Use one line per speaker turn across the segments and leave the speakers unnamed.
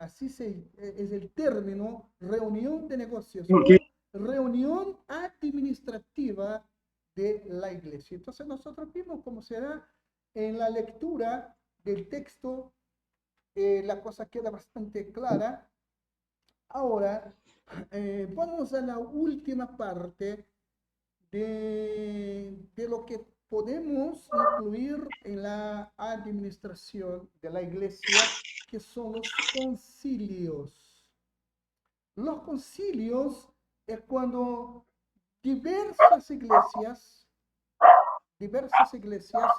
es el término, reunión de negocios
Ok.
o reunión administrativa de la iglesia. Entonces nosotros vimos cómo se da en la lectura del texto, la cosa queda bastante clara. Ahora, vamos a la última parte de lo que podemos incluir en la administración de la iglesia, que son los concilios. Los concilios es cuando diversas iglesias, diversas iglesias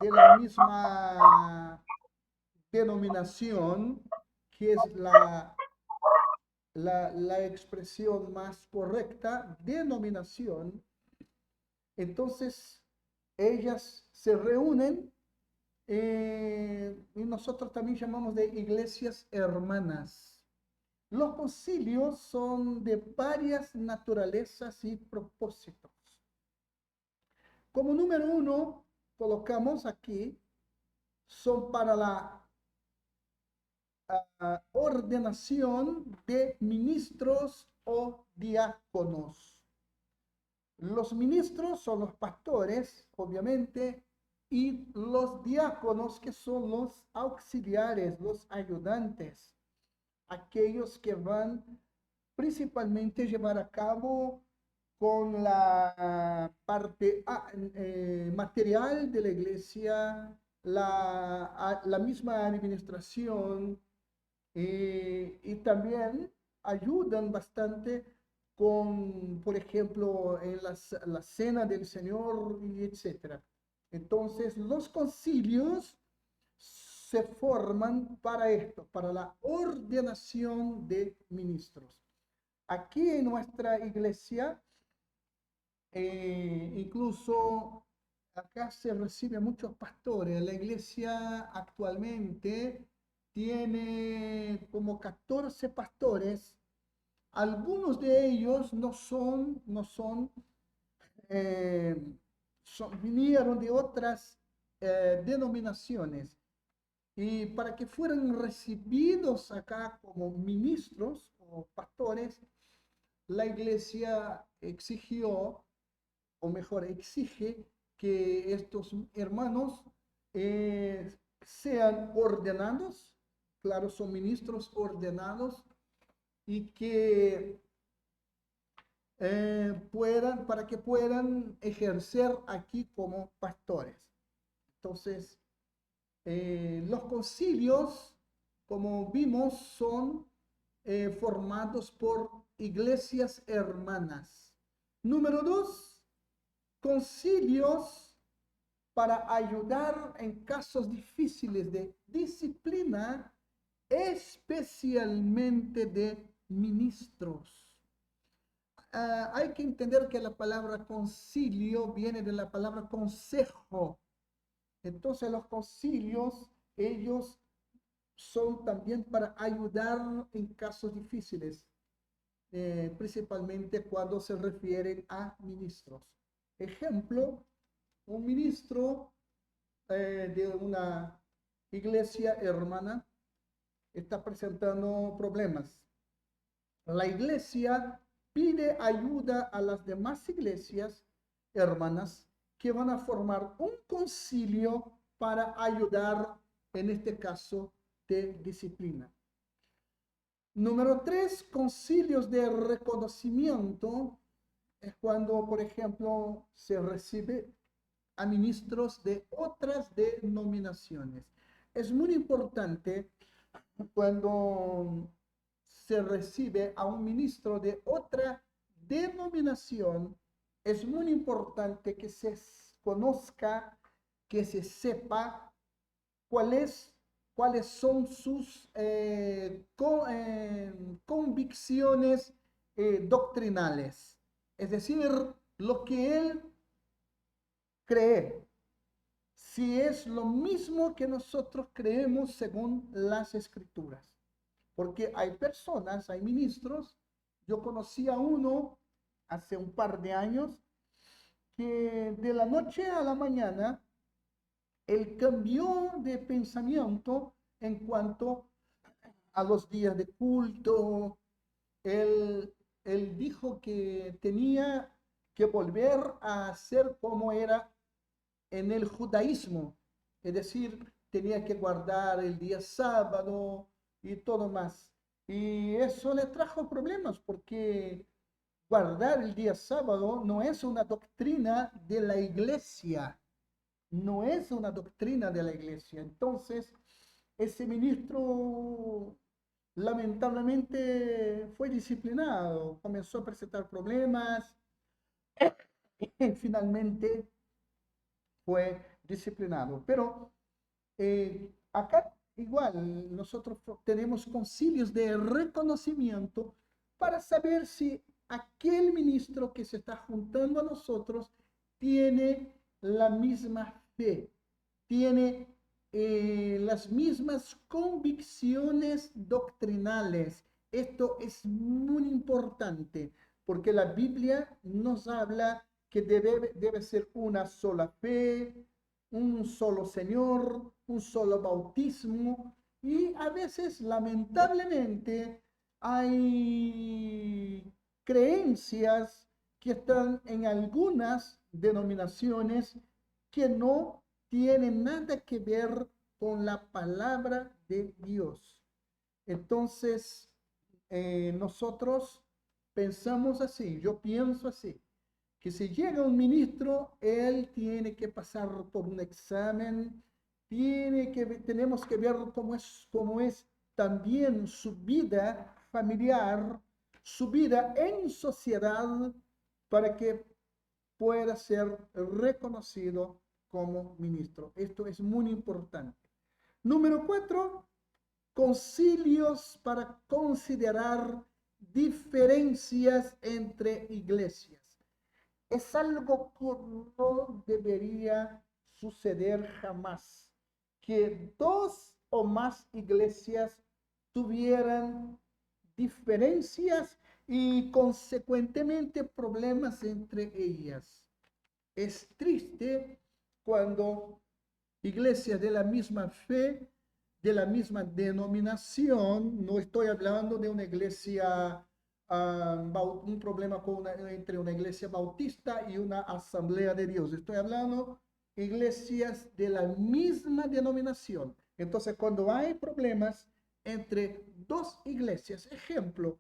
de la misma denominación, que es la expresión más correcta, denominación. Entonces, ellas se reúnen, y nosotros también llamamos de iglesias hermanas. Los concilios son de varias naturalezas y propósitos. Como número uno, colocamos aquí, son para la ordenación de ministros o diáconos. Los ministros son los pastores, obviamente, y los diáconos, que son los auxiliares, los ayudantes, aquellos que van principalmente a llevar a cabo con la parte material de la iglesia, la misma administración, y también ayudan bastante con, por ejemplo, en la cena del Señor y etcétera. Entonces, los concilios se forman para esto, para la ordenación de ministros. Aquí en nuestra iglesia, incluso acá se recibe a muchos pastores. La iglesia actualmente tiene como 14 pastores. Algunos de ellos eh, vinieron de otras denominaciones. Y para que fueran recibidos acá como ministros o pastores, la iglesia exigió, o mejor, exige que estos hermanos sean ordenados, claro, son ministros ordenados, y que para que puedan ejercer aquí como pastores. Entonces, los concilios, como vimos, son formados por iglesias hermanas. Número dos, concilios para ayudar en casos difíciles de disciplina, especialmente de ministros. Hay que entender que la palabra concilio viene de la palabra consejo. Entonces los concilios, ellos son también para ayudar en casos difíciles, principalmente cuando se refieren a ministros. Ejemplo, un ministro de una iglesia hermana está presentando problemas. La iglesia pide ayuda a las demás iglesias hermanas, que van a formar un concilio para ayudar en este caso de disciplina. Número tres, concilios de reconocimiento. Es cuando, por ejemplo, se recibe a ministros de otras denominaciones. Es muy importante cuando se recibe a un ministro de otra denominación, es muy importante que se conozca, que se sepa cuál es, cuáles son sus convicciones doctrinales. Es decir, lo que él cree, si es lo mismo que nosotros creemos según las escrituras. Porque hay personas, hay ministros, yo conocí a uno hace un par de años, que de la noche a la mañana, él cambió de pensamiento en cuanto a los días de culto. Él dijo que tenía que volver a ser como era en el judaísmo, es decir, tenía que guardar el día sábado y todo más. Y eso le trajo problemas porque guardar el día sábado no es una doctrina de la iglesia, no es una doctrina de la iglesia. Entonces, ese ministro lamentablemente fue disciplinado, comenzó a presentar problemas y finalmente fue disciplinado. Pero acá igual nosotros tenemos concilios de reconocimiento para saber si aquel ministro que se está juntando a nosotros tiene la misma fe, tiene las mismas convicciones doctrinales. Esto es muy importante porque la Biblia nos habla que debe ser una sola fe, un solo Señor, un solo bautismo, y a veces, lamentablemente, hay creencias que están en algunas denominaciones que no tienen nada que ver con la palabra de Dios. Entonces, nosotros pensamos así, yo pienso así, que si llega un ministro, él tiene que pasar por un examen, tenemos que ver cómo es también su vida familiar, su vida en sociedad, para que pueda ser reconocido como ministro. Esto es muy importante. Número 4, concilios para considerar diferencias entre iglesias. Es algo que no debería suceder jamás, que dos o más iglesias tuvieran diferencias y consecuentemente problemas entre ellas. Es triste cuando iglesias de la misma fe, de la misma denominación, no estoy hablando de una iglesia, un problema entre una iglesia bautista y una asamblea de Dios, estoy hablando de iglesias de la misma denominación. Entonces, cuando hay problemas entre dos iglesias, ejemplo,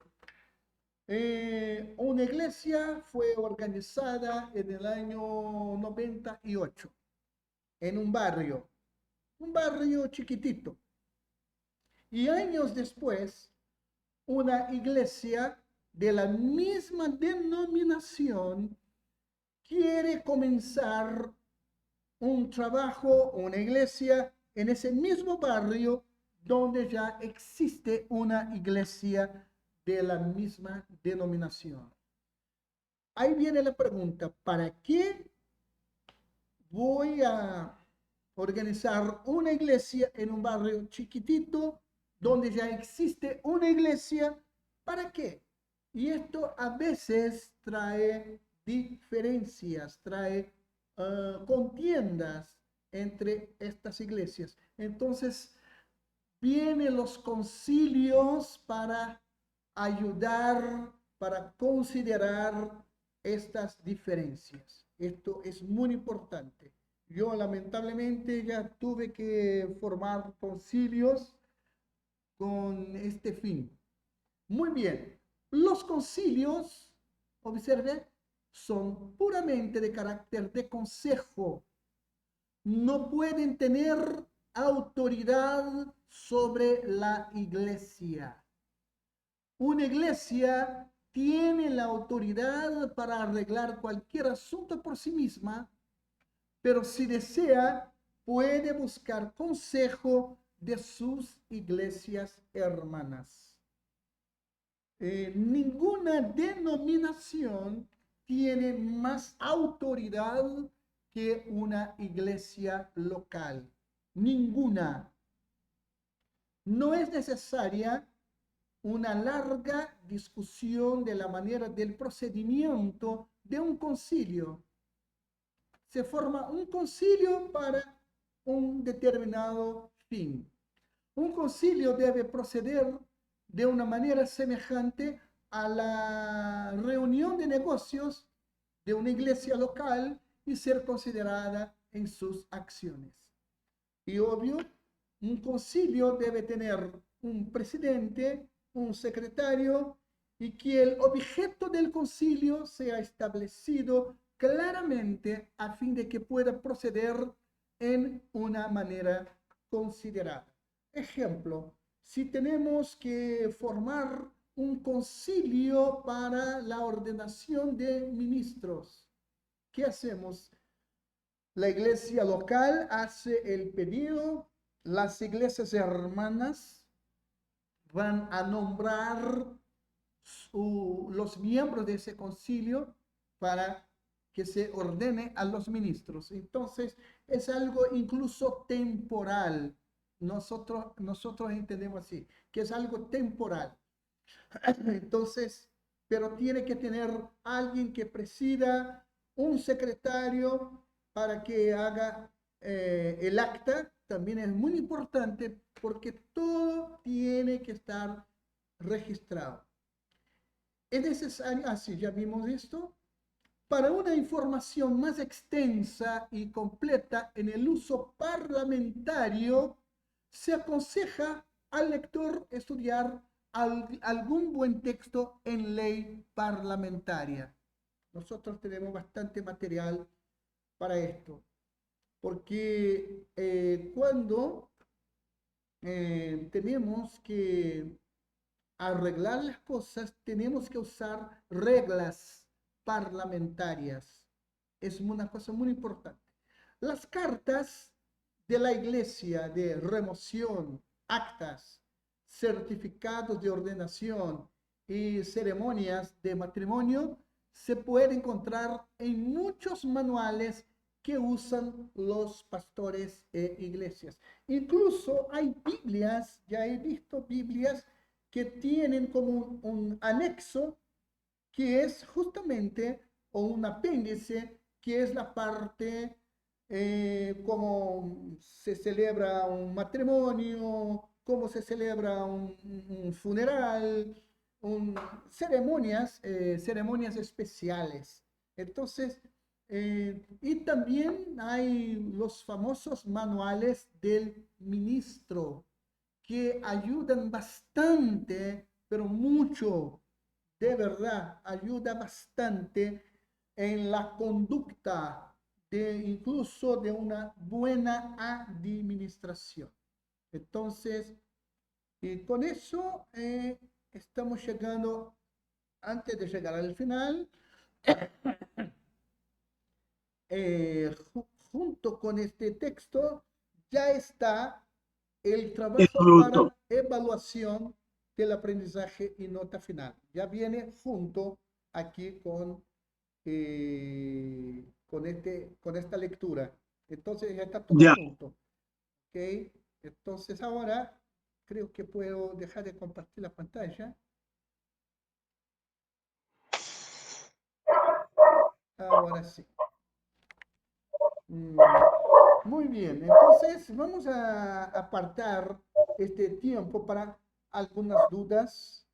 una iglesia fue organizada en el año 98 en un barrio chiquitito. Y años después, una iglesia de la misma denominación quiere comenzar un trabajo, una iglesia en ese mismo barrio donde ya existe una iglesia de la misma denominación. Ahí viene la pregunta, ¿para qué voy a organizar una iglesia en un barrio chiquitito donde ya existe una iglesia? ¿Para qué? Y esto a veces trae diferencias, trae contiendas entre estas iglesias. Entonces, vienen los concilios para ayudar, para considerar estas diferencias. Esto es muy importante. Yo lamentablemente ya tuve que formar concilios con este fin. Muy bien, los concilios, observe, son puramente de carácter de consejo. No pueden tener autoridad sobre la iglesia. Una iglesia tiene la autoridad para arreglar cualquier asunto por sí misma, pero si desea, puede buscar consejo de sus iglesias hermanas. Ninguna denominación tiene más autoridad que una iglesia local. Ninguna. No es necesaria una larga discusión de la manera del procedimiento de un concilio. Se forma un concilio para un determinado fin. Un concilio debe proceder de una manera semejante a la reunión de negocios de una iglesia local y ser considerada en sus acciones. Y obvio, un concilio debe tener un presidente, un secretario, y que el objeto del concilio sea establecido claramente a fin de que pueda proceder en una manera considerada. Ejemplo, si tenemos que formar un concilio para la ordenación de ministros, ¿qué hacemos? La iglesia local hace el pedido, las iglesias hermanas van a nombrar los miembros de ese concilio para que se ordene a los ministros. Entonces, es algo incluso temporal. Nosotros entendemos así, que es algo temporal. Entonces, pero tiene que tener alguien que presida, un secretario para que haga el acta. También es muy importante porque todo tiene que estar registrado. Es necesario, así ya vimos esto, para una información más extensa y completa en el uso parlamentario, se aconseja al lector estudiar algún buen texto en ley parlamentaria. Nosotros tenemos bastante material para esto, porque cuando tenemos que arreglar las cosas, tenemos que usar reglas parlamentarias. Es una cosa muy importante. Las cartas de la iglesia de remoción, actas, certificados de ordenación y ceremonias de matrimonio se pueden encontrar en muchos manuales que usan los pastores e iglesias. Incluso hay Biblias, ya he visto Biblias que tienen como un anexo que es justamente, o un apéndice, que es la parte cómo se celebra un matrimonio, cómo se celebra un funeral, ceremonias especiales. Entonces, y también hay los famosos manuales del ministro, que ayudan bastante, pero mucho, de verdad, ayuda bastante en la conducta de incluso de una buena administración. Entonces, y con eso estamos llegando, antes de llegar al final, junto con este texto ya está el trabajo
Fruto.
para evaluación del aprendizaje y nota final. Ya viene junto aquí con esta lectura. Entonces ya está todo
Ya.
junto. ¿Ok? Entonces ahora creo que puedo dejar de compartir la pantalla. Ahora sí. Muy bien, entonces vamos a apartar este tiempo para algunas dudas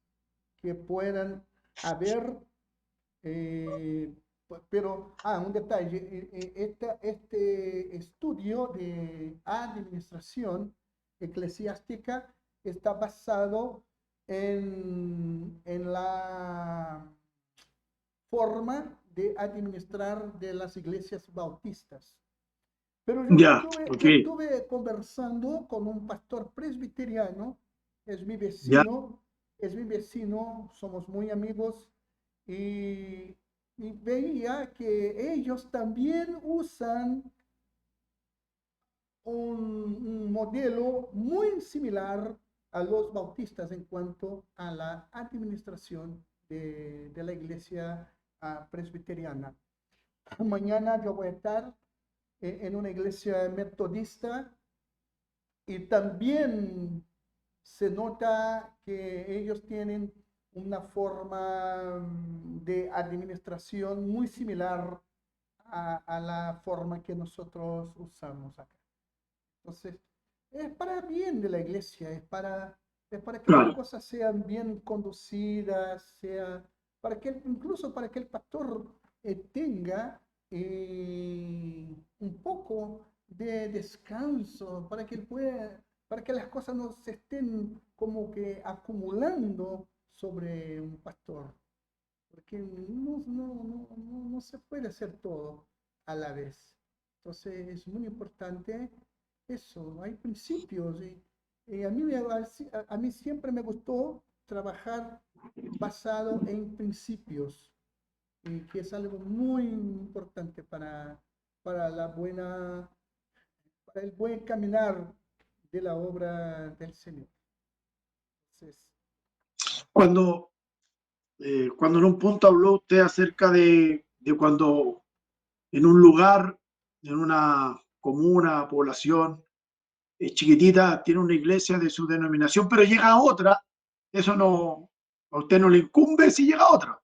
que puedan haber, pero, un detalle, este estudio de administración eclesiástica está basado en la forma de administrar de las iglesias bautistas. Pero
Ya. Ok.
yo estuve conversando con un pastor presbiteriano, es mi
Ya.
vecino, es mi vecino, somos muy amigos, y veía que ellos también usan un modelo muy similar a los bautistas en cuanto a la administración de la iglesia presbiteriana. Mañana yo voy a estar en una iglesia metodista y también se nota que ellos tienen una forma de administración muy similar a la forma que nosotros usamos acá. Entonces, es para bien de la iglesia, es para que las
Claro.
cosas sean bien conducidas, sea, para que, incluso para que el pastor tenga un poco de descanso, para que él pueda, para que las cosas no se estén como que acumulando sobre un pastor, porque no se puede hacer todo a la vez. Entonces es muy importante eso, hay principios y a mí siempre me gustó trabajar basado en principios y que es algo muy importante para la buena, para el buen caminar de la obra del Señor. Entonces,
Cuando, cuando en un punto habló usted acerca de cuando en un lugar, en una comuna, población chiquitita, tiene una iglesia de su denominación, pero llega a otra, eso no, a usted no le incumbe si llega a otra,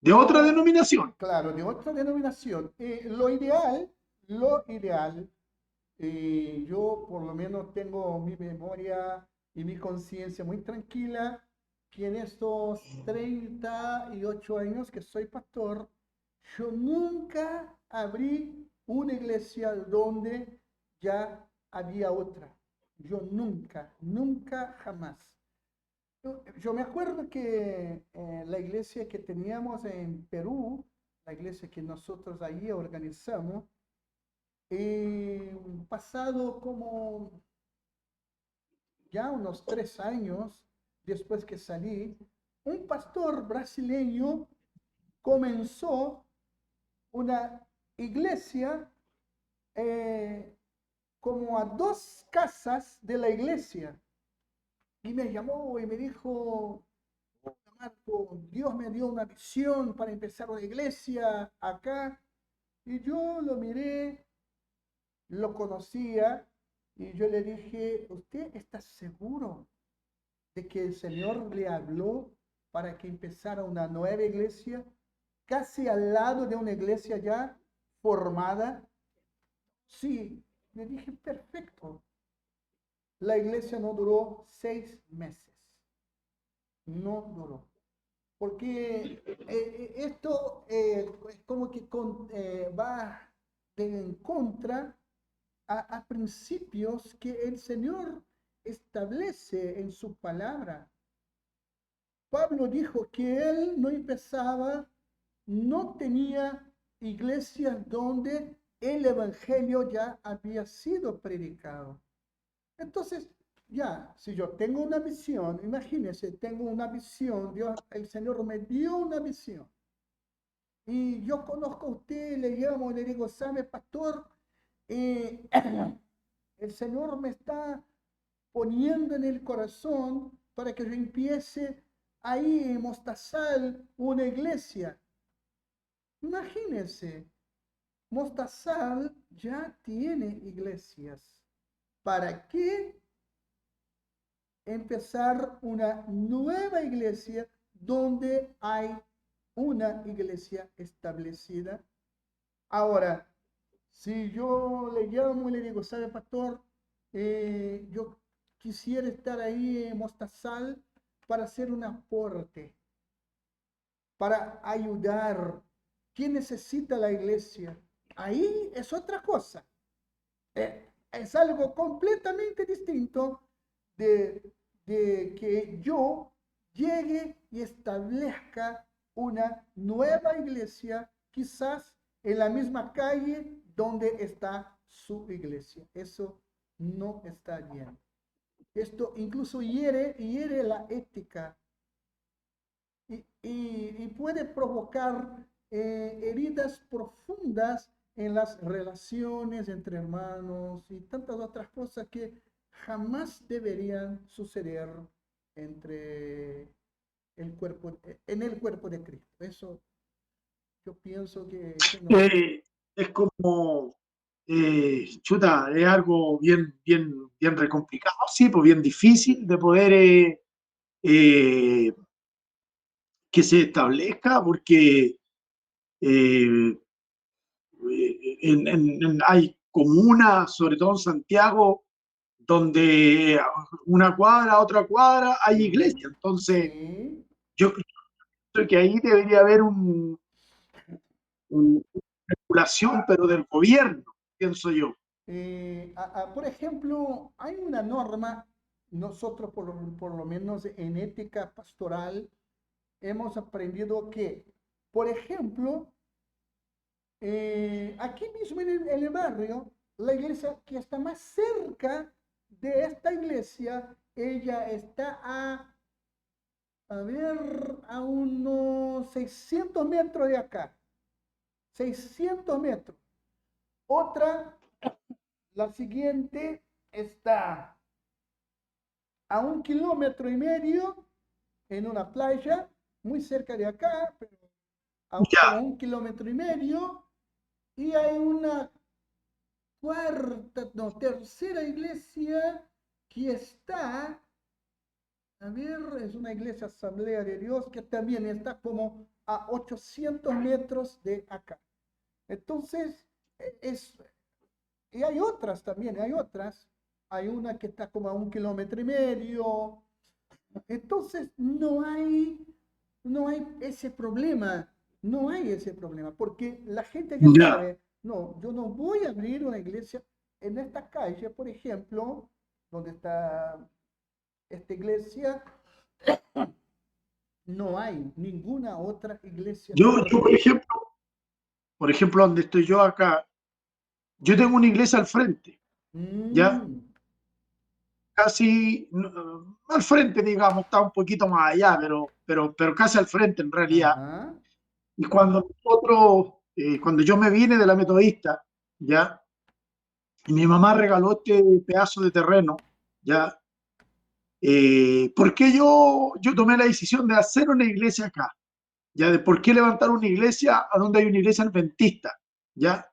de otra
no,
denominación.
claro, de otra denominación. Lo ideal, yo por lo menos tengo mi memoria y mi conciencia muy tranquila, que en estos 38 años que soy pastor, yo nunca abrí una iglesia donde ya había otra. Yo nunca, jamás. Yo me acuerdo que la iglesia que teníamos en Perú, la iglesia que nosotros ahí organizamos, pasado como ya unos 3 años después que salí, un pastor brasileño comenzó una iglesia eh, como a 2 casas de la iglesia y me llamó y me dijo, Marco, Dios me dio una visión para empezar una iglesia acá. Y yo lo miré, lo conocía y yo le dije, ¿usted está seguro de que el Señor le habló para que empezara una nueva iglesia casi al lado de una iglesia ya formada? Sí, le dije, perfecto. La iglesia no duró 6 meses, no duró. Porque esto es como que va en contra a principios que el Señor establece en su palabra. Pablo dijo que él no empezaba, no tenía iglesias donde el Evangelio ya había sido predicado. Entonces, ya, si yo tengo una visión, imagínense, tengo una visión, Dios, el Señor me dio una visión. Y yo conozco a usted, le llamo, le digo, ¿sabe, pastor? Eh, el Señor me está poniendo en el corazón para que yo empiece ahí en Mostazal una iglesia. Imagínense, Mostazal ya tiene iglesias. ¿Para qué empezar una nueva iglesia donde hay una iglesia establecida? Ahora, si yo le llamo y le digo, ¿sabe, pastor? Yo quisiera estar ahí en Mostazal para hacer un aporte, para ayudar. ¿Quién necesita la iglesia? Ahí es otra cosa. Es algo completamente distinto de que yo llegue y establezca una nueva iglesia, quizás en la misma calle donde está su iglesia. Eso no está bien. Esto incluso hiere la ética y puede provocar heridas profundas en las relaciones entre hermanos y tantas otras cosas que jamás deberían suceder entre en el cuerpo de Cristo. Eso yo pienso que no.
Eh, es como, chuta, es algo bien recomplicado, sí, pues bien difícil de poder eh, que se establezca, porque eh, hay comunas, sobre todo en Santiago, donde una cuadra, otra cuadra, hay iglesia.
Sí,
Entonces,
sí.
yo creo que ahí debería haber una regulación, pero del gobierno, pienso yo.
Por ejemplo, hay una norma, nosotros por lo menos en ética pastoral hemos aprendido que, por ejemplo, aquí mismo en el barrio, la iglesia que está más cerca de esta iglesia, ella está a ver, a unos 600 metros de acá, 600 metros. Otra, la siguiente, está a 1,5 kilómetros en una playa, muy cerca de acá, pero como
Ya,
1,5 kilómetros. Y hay una cuarta, no, tercera iglesia que está, a ver, es una iglesia Asamblea de Dios que también está como a 800 metros de acá. Entonces, es, y hay otras también, hay otras. Hay una que está como a 1,5 kilómetros. Entonces, no hay ese problema, no hay ese problema, porque la gente ya
ya.
sabe, no, yo no voy a abrir una iglesia en esta calle, por ejemplo, donde está esta iglesia, no hay ninguna otra iglesia
Yo,
cerca.
por ejemplo, donde estoy yo acá, yo tengo una iglesia al frente, ¿ya?
Mm,
Casi al frente, digamos, está un poquito más allá, pero casi al frente en realidad.
ajá,
Y cuando yo me vine de la metodista, ¿ya? Y mi mamá regaló este pedazo de terreno, ¿ya? ¿Por qué yo tomé la decisión de hacer una iglesia acá? ¿Ya? De por qué levantar una iglesia a donde hay una iglesia adventista, ¿ya?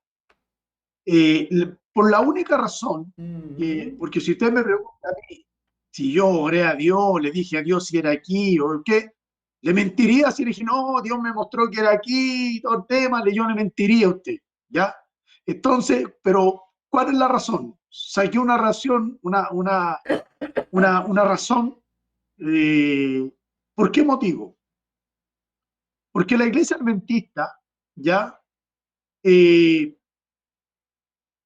Por la única razón,
mm,
porque si usted me pregunta a mí si yo oré a Dios, le dije a Dios si era aquí o qué, le mentiría si le dije, no, Dios me mostró que era aquí, todo el tema, yo le mentiría a usted, ¿ya? Entonces, pero ¿cuál es la razón? Saqué una razón, una razón, eh, ¿por qué motivo? Porque la iglesia adventista, ¿ya? Eh,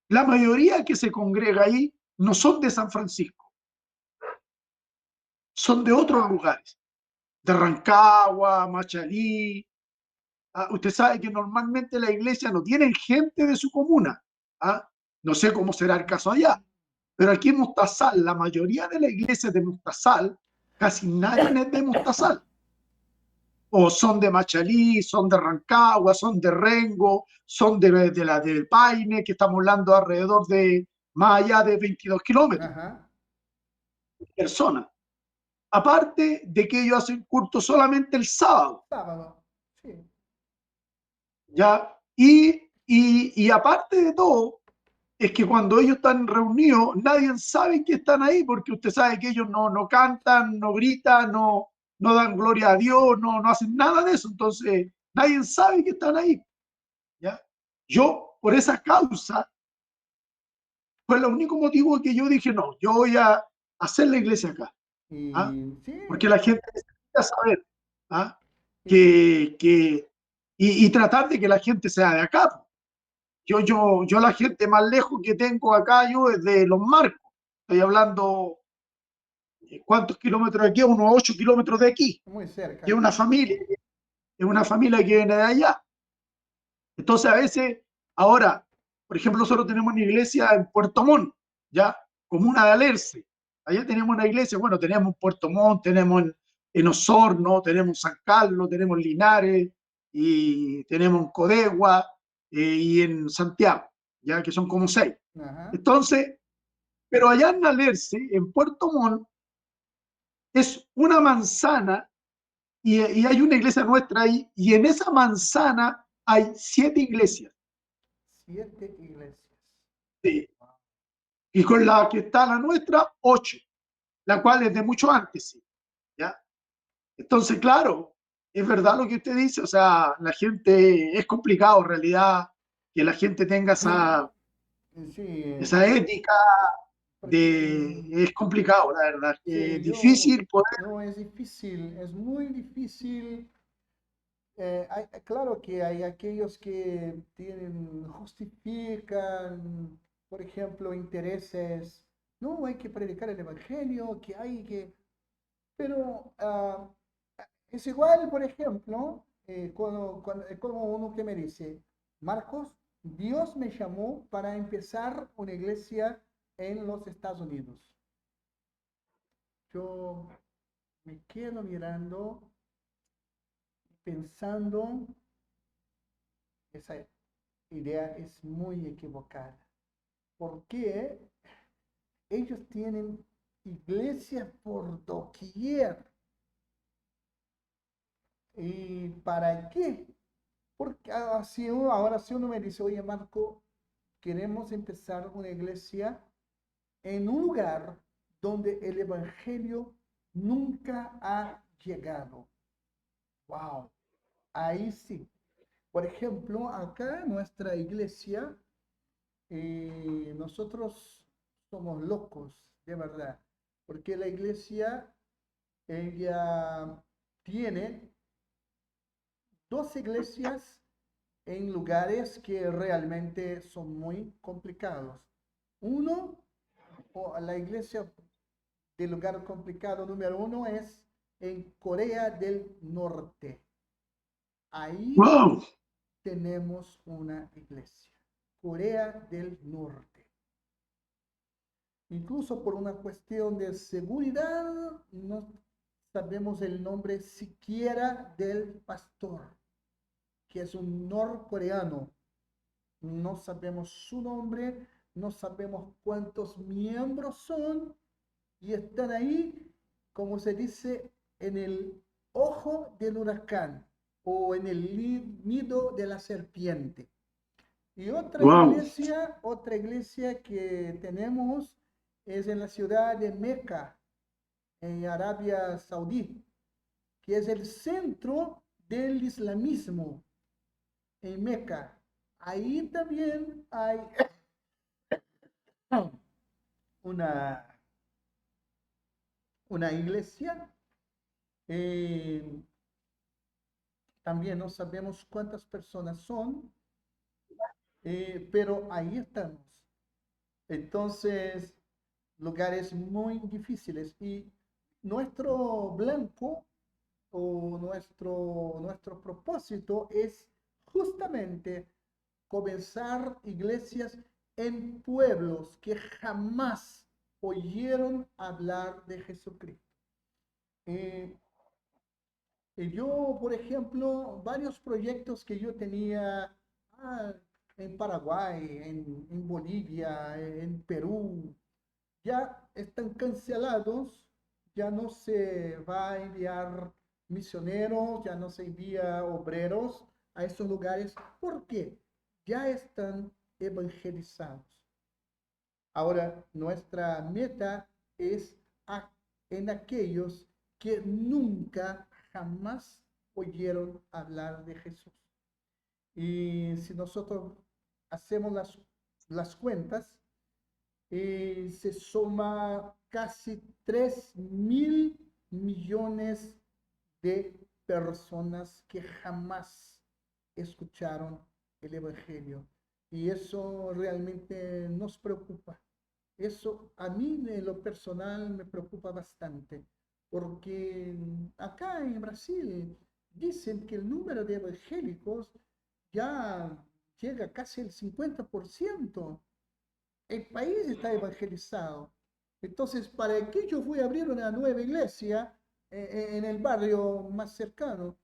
la mayoría que se congrega ahí no son de San Francisco, son de otros lugares, de Rancagua, Machalí. Usted sabe que normalmente la iglesia no tiene gente de su comuna. ¿Ah? No sé cómo será el caso allá, pero aquí en Mostazal, la mayoría de las iglesias de Mostazal, casi nadie es de Mostazal. O son de Machalí, son de Rancagua, son de Rengo, son de la del Paine, que estamos hablando alrededor de más allá de 22 kilómetros
ajá,
de personas. Aparte de que ellos hacen culto solamente el sábado,
sábado, sí,
¿ya? Y aparte de todo, es que cuando ellos están reunidos, nadie sabe que están ahí, porque usted sabe que ellos no cantan, no gritan, no dan gloria a Dios, no hacen nada de eso, entonces nadie sabe que están ahí, ¿ya? Yo, por esa causa, fue el único motivo que yo dije, no, yo voy a hacer la iglesia acá, ¿ah?
y sí,
Porque la gente necesita saber, ¿ah?
y,
que y tratar de que la gente sea de acá. Yo la gente más lejos que tengo acá, yo es de Los Marcos. Estoy hablando, ¿cuántos kilómetros de aquí? Unos 8 kilómetros de aquí.
muy
Que
cerca.
es una familia que viene de allá. Entonces a veces, ahora, por ejemplo, nosotros tenemos una iglesia en Puerto Montt, ¿ya? Comuna de Alerce. Allá tenemos una iglesia, bueno, tenemos en Puerto Montt, tenemos en Osorno, tenemos San Carlos, tenemos Linares, y tenemos en Codegua, y en Santiago, ya que son como 6.
Ajá.
Entonces, pero allá en Alerce, en Puerto Montt, es una manzana y hay una iglesia nuestra ahí, y en esa manzana hay 7 iglesias.
7 iglesias.
Sí. Y con la que está la nuestra, 8, la cual es de mucho antes, ¿sí? ¿Ya? Entonces, claro, es verdad lo que usted dice, o sea, la gente, es complicado en realidad que la gente tenga
Sí,
esa ética,
porque
es complicado, la verdad.
sí,
Es
yo,
difícil poder.
no, es difícil, es muy difícil. Claro que hay aquellos que tienen, justifican, por ejemplo, intereses. No, hay que predicar el evangelio, que hay que... Pero es igual, por ejemplo, como uno que me dice, Marcos, Dios me llamó para empezar una iglesia en los Estados Unidos. Yo me quedo mirando, pensando, esa idea es muy equivocada. Porque ellos tienen iglesias por doquier. ¿Y para qué? Porque ahora si uno me dice, oye Marco, queremos empezar una iglesia en un lugar donde el evangelio nunca ha llegado. Wow, ahí sí. Por ejemplo, acá en nuestra iglesia, nosotros somos locos, de verdad, porque la iglesia, ella tiene dos iglesias en lugares que realmente son muy complicados. Uno, o la iglesia del lugar complicado número uno es en Corea del Norte. Ahí
¡Wow!
tenemos una iglesia. Corea del Norte. Incluso por una cuestión de seguridad, no sabemos el nombre siquiera del pastor, que es un norcoreano. No sabemos su nombre, no sabemos cuántos miembros son y están ahí, como se dice, en el ojo del huracán o en el nido de la serpiente. Y
¡Wow!
otra iglesia que tenemos es en la ciudad de Meca, en Arabia Saudí, que es el centro del islamismo en Meca. Ahí también hay una, una iglesia. eh, También no sabemos cuántas personas son, pero ahí estamos. Entonces, lugares muy difíciles. Y nuestro blanco o nuestro propósito es justamente comenzar iglesias en pueblos que jamás oyeron hablar de Jesucristo. Eh, yo, por ejemplo, varios proyectos que yo tenía ah, en Paraguay, en Bolivia, en Perú, ya están cancelados, ya no se va a enviar misioneros, ya no se envía obreros a esos lugares, porque ya están evangelizados. Ahora, nuestra meta es en aquellos que nunca, jamás oyeron hablar de Jesús. Y si nosotros hacemos las cuentas, se suma casi 3.000 millones de personas que jamás escucharon el Evangelio. Y eso realmente nos preocupa. Eso a mí en lo personal me preocupa bastante, porque acá en Brasil dicen que el número de evangélicos ya llega casi al 50%. El país está evangelizado. Entonces, ¿para qué yo voy a abrir una nueva iglesia en el barrio más cercano?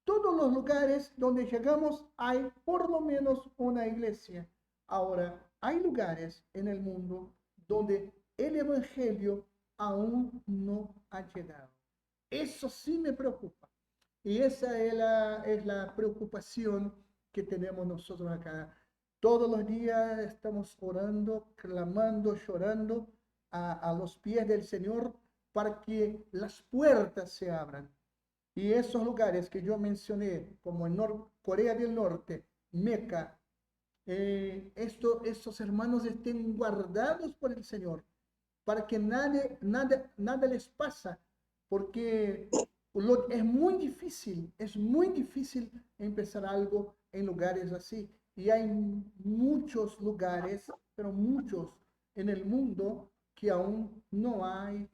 Todos los lugares donde llegamos hay por lo menos una iglesia. Ahora, hay lugares en el mundo donde el evangelio aún no ha llegado. Eso sí me preocupa. Y esa es la preocupación que tenemos nosotros acá. Todos los días estamos orando, clamando, llorando a los pies del Señor para que las puertas se abran. Y esos lugares que yo mencioné, como en Corea del Norte, Meca, estos hermanos estén guardados por el Señor para que nada les pasa, porque es muy difícil empezar algo en lugares así. Y hay muchos lugares, pero muchos en el mundo que aún no hay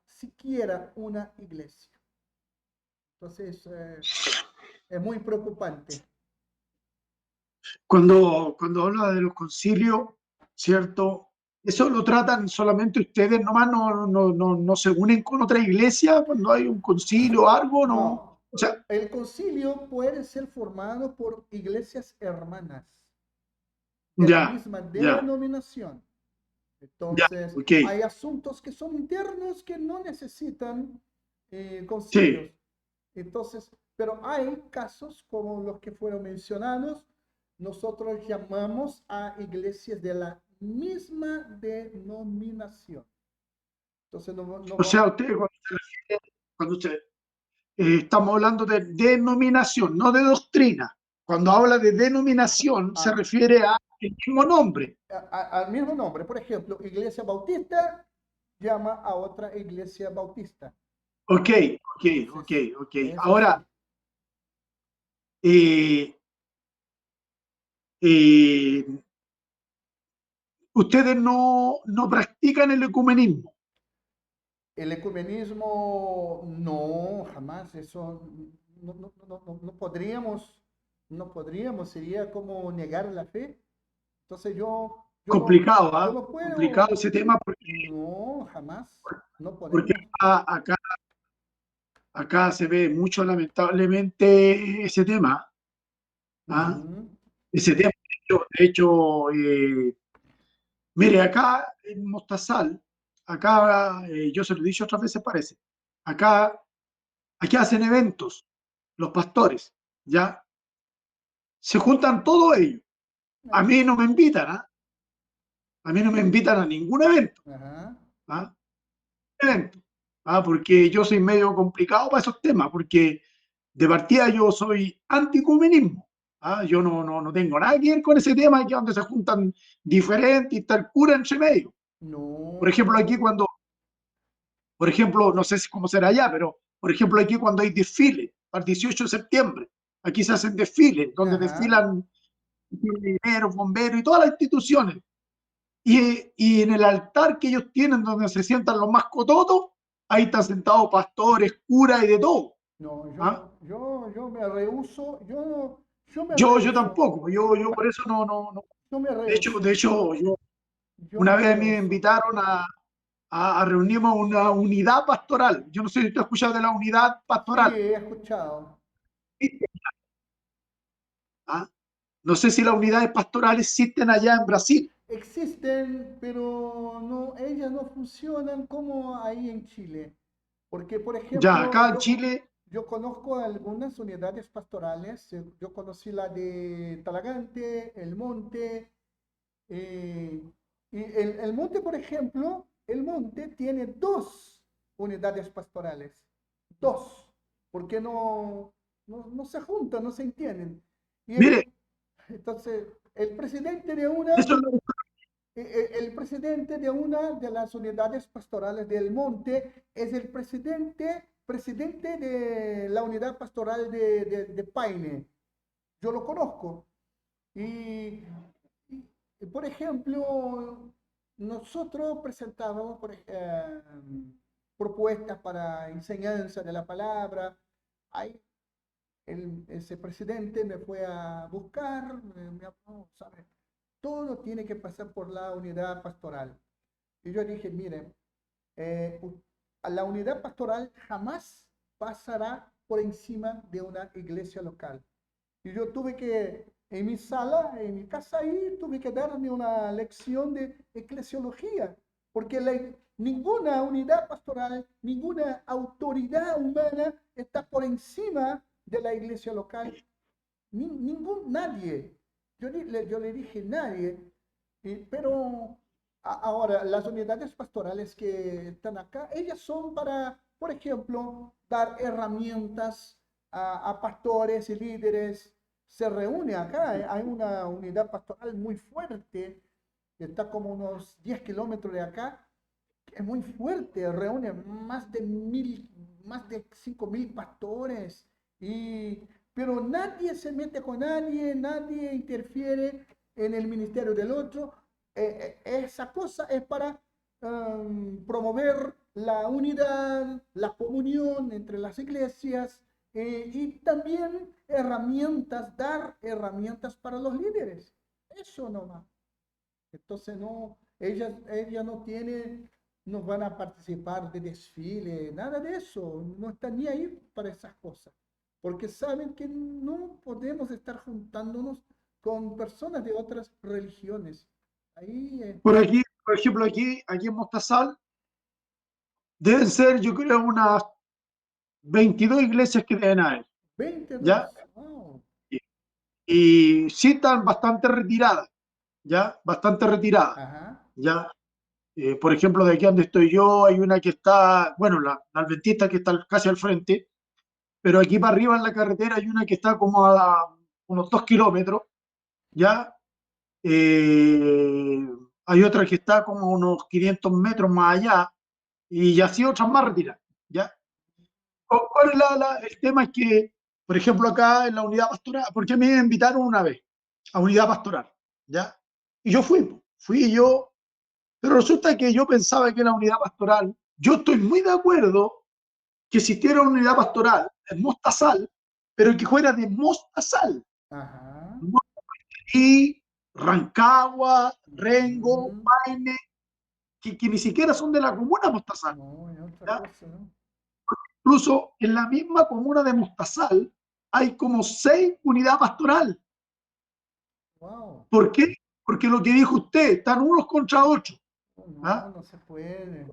siquiera una iglesia. Entonces, es muy preocupante.
Cuando habla de los concilios, ¿cierto? Eso lo tratan solamente ustedes, nomás no se unen con otra iglesia cuando hay un concilio o algo, no.
No,
O sea,
el concilio puede ser formado por iglesias hermanas de la
ya,
misma
ya,
denominación.
ya,
Entonces,
ok,
hay asuntos que son internos que no necesitan concilios.
sí,
Entonces, pero hay casos como los que fueron mencionados, nosotros llamamos a iglesias de la misma denominación. Entonces, no
o sea,
vamos.
usted cuando usted, estamos hablando de denominación, no de doctrina. Cuando habla de denominación, se
a-
refiere al mismo nombre.
al mismo nombre. Por ejemplo, Iglesia Bautista llama a otra iglesia bautista.
Ok, ok, ok,
Entonces,
ok.
es
Ahora,
así.
eh, eh, ustedes no practican el ecumenismo.
El ecumenismo, no, jamás, eso no podríamos, sería como negar la fe. Entonces
Complicado,
yo
¿ah?
no
Complicado
puedo,
ese tema
no, jamás, no
porque
podemos.
acá se ve mucho lamentablemente ese tema, ¿ah?
Ujú,
Ese tema, mire, acá en Mostazal, acá, yo se lo he dicho otras veces, parece, acá, aquí hacen eventos, los pastores, ¿ya? Se juntan todos ellos. A
ah,
mí no me invitan, ¿ah? A mí no me invitan a ningún evento,
ajá,
¿ah? Evento, ¿ah? Porque yo soy medio complicado para esos temas, porque de partida yo soy anticumenismo, ¿ah? Yo no tengo nada que ver con ese tema, que donde se juntan diferentes y está el cura entre medio. Por
no,
ejemplo, aquí cuando, por ejemplo, no sé cómo será allá, pero por ejemplo, aquí cuando hay desfile, para el 18 de septiembre, aquí se hacen desfiles, donde
ajá,
desfilan mineros, bomberos y todas las instituciones. Y en el altar que ellos tienen, donde se sientan los más cototos, ahí están sentados pastores, curas y de todo.
no,
¿Ah?
yo me rehúso, yo me
Yo
rehúso,
tampoco, yo por eso no.
yo me
De
rehúso,
hecho, yo
yo
una
me
vez me
rehúso.
invitaron a reunirme a una unidad pastoral. Yo no sé si tú has escuchado de la unidad
Sí,
pastoral.
he escuchado.
¿Ah? No sé si las unidades pastorales existen allá en Brasil.
Existen, pero no, ellas no funcionan como ahí en Chile. Porque, por
Ya,
ejemplo,
acá en Chile,
yo conozco algunas unidades pastorales. Yo conocí la de Talagante, El Monte. eh, y el Monte, por ejemplo, el Monte tiene dos unidades pastorales. Dos. Porque no se juntan, no se entienden. Y
mire,
entonces, el presidente de
eso
una
es lo
el presidente de una de las unidades pastorales del Monte es el presidente de la unidad pastoral de Paine. Yo lo conozco. Y, por ejemplo, nosotros presentábamos propuestas para enseñanza de la palabra. Hay ese presidente me fue a buscar, ¿sabe? Todo tiene que pasar por la unidad pastoral. Y yo dije, miren, eh, a la unidad pastoral jamás pasará por encima de una iglesia local. Y yo tuve que, en mi sala, en mi casa ahí, tuve que darme una lección de eclesiología, porque ninguna unidad pastoral, ninguna autoridad humana está por encima de la iglesia local. Nadie. Yo le dije nadie, pero ahora las unidades pastorales que están acá, ellas son para, por ejemplo, dar herramientas a pastores y líderes. Se reúne acá, hay una unidad pastoral muy fuerte, que está como unos 10 kilómetros de acá, es muy fuerte, reúne más de 5.000 pastores, pero nadie se mete con nadie, nadie interfiere en el ministerio del otro. Esa cosa es para promover la unidad, la comunión entre las iglesias y también dar herramientas para los líderes. Eso nomás. Entonces no, ella no tiene, no van a participar de desfile, nada de eso, no están ni ahí para esas cosas, porque saben que no podemos estar juntándonos con personas de otras religiones. Ahí,
Por aquí, por ejemplo, aquí en Mostazal, deben ser, yo creo, unas 22 iglesias que deben haber, ¿ya?
22, wow.
Y sí están bastante retiradas, ¿ya? Bastante retiradas,
Ajá,
¿ya? Por ejemplo, de aquí donde estoy yo, hay una que está, bueno, la adventista que está casi al frente, pero aquí para arriba en la carretera hay una que está como a unos 2 kilómetros, ¿ya? Eh, Hay otra que está como unos 500 metros más allá, y así otras más retiradas, ¿ya? ¿Cuál es el tema? Es que, por ejemplo, acá en la unidad pastoral, porque a mí me invitaron una vez a unidad pastoral, ¿ya? Y yo fui yo, pero resulta que yo pensaba que la unidad pastoral, yo estoy muy de acuerdo que existiera una unidad pastoral en Mostazal, pero que fuera de Mostazal,
ajá,
no y Rancagua, Rengo,
mm,
Paine, que ni siquiera son de la comuna Mostazal,
no, es otra
¿ya?
cosa, ¿no?
Incluso en la misma comuna de Mostazal hay como 6 unidades pastorales.
Wow,
¿Por qué? Porque lo que dijo usted, están unos contra 8.
no,
¿Ah?
no se puede.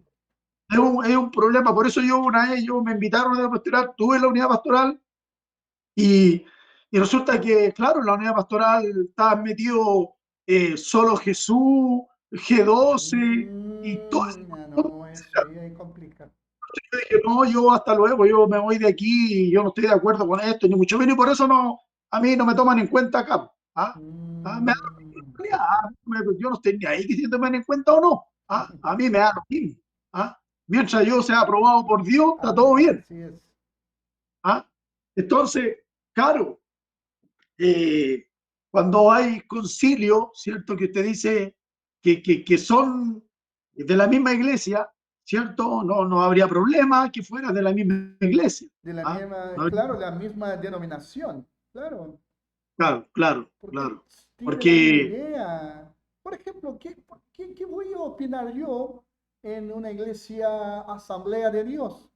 Es un problema. Por eso yo una vez me invitaron a la unidad pastoral, tuve la unidad pastoral y, y resulta que, claro, en la unidad pastoral estaban metidos solo Jesús, G12 y todo eso.
No, eso ahí complica.
Yo dije, no, yo hasta luego, yo me voy de aquí, yo no estoy de acuerdo con esto, ni mucho menos, y por eso no, a mí no me toman en cuenta acá. ¿Ah? Me da
Mm.
lo mismo, yo no estoy ni ahí que si te tomen en cuenta o no. ¿Ah? A mí me da lo mismo. ¿Ah? Mientras yo sea aprobado por Dios, está todo bien.
Así es.
¿Ah? Entonces, claro, eh, cuando hay concilio, ¿cierto? Que usted dice que son de la misma iglesia, ¿cierto? No, no habría problema que fuera de la misma iglesia.
De la
¿Ah?
misma,
No
claro, la misma denominación, claro,
claro, claro,
porque
claro.
tiene la misma
Porque,
idea. Por ejemplo, ¿qué voy a opinar yo en una iglesia Asamblea de Dios?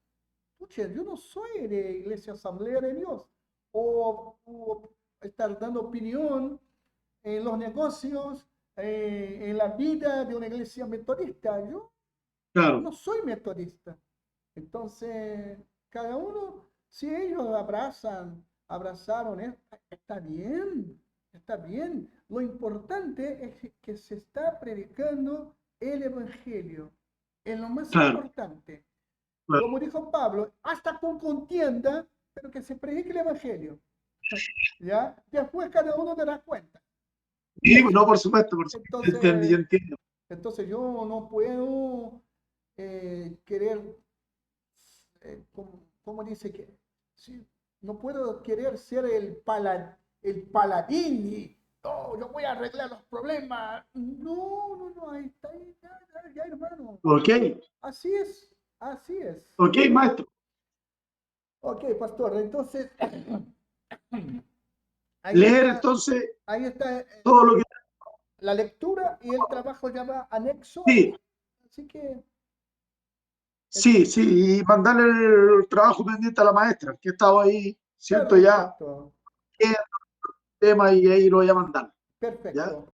Pucha, yo no soy de iglesia Asamblea de Dios. O estar dando opinión en los negocios, en la vida de una iglesia metodista. Yo
claro,
no soy metodista. Entonces, cada uno, si ellos abrazaron, está bien, está bien. Lo importante es que se está predicando el Evangelio. Es lo más
claro,
importante.
claro.
Como dijo Pablo, hasta con contienda, pero que se predique el Evangelio. ¿Ya? Después cada uno dará cuenta. Y
Sí,
eso.
no, por supuesto, yo
Entonces,
entiendo.
entonces yo no puedo querer, como dice que, sí, no puedo querer ser el paladín y, no, yo voy a arreglar los problemas. No, no, no, ahí está, ya, ya, ya, hermano.
Ok,
Así es, así es.
ok, maestro.
Ok, pastor, entonces, ahí
Leer
está,
entonces
ahí está
todo lo que...
la lectura y el trabajo ya va anexo
Sí,
ahí. Así que,
sí, sí, y mandarle el trabajo pendiente a la maestra, que estaba ahí, ¿cierto? Ya,
perfecto,
el tema y ahí lo voy a mandar. ¿Ya?
perfecto.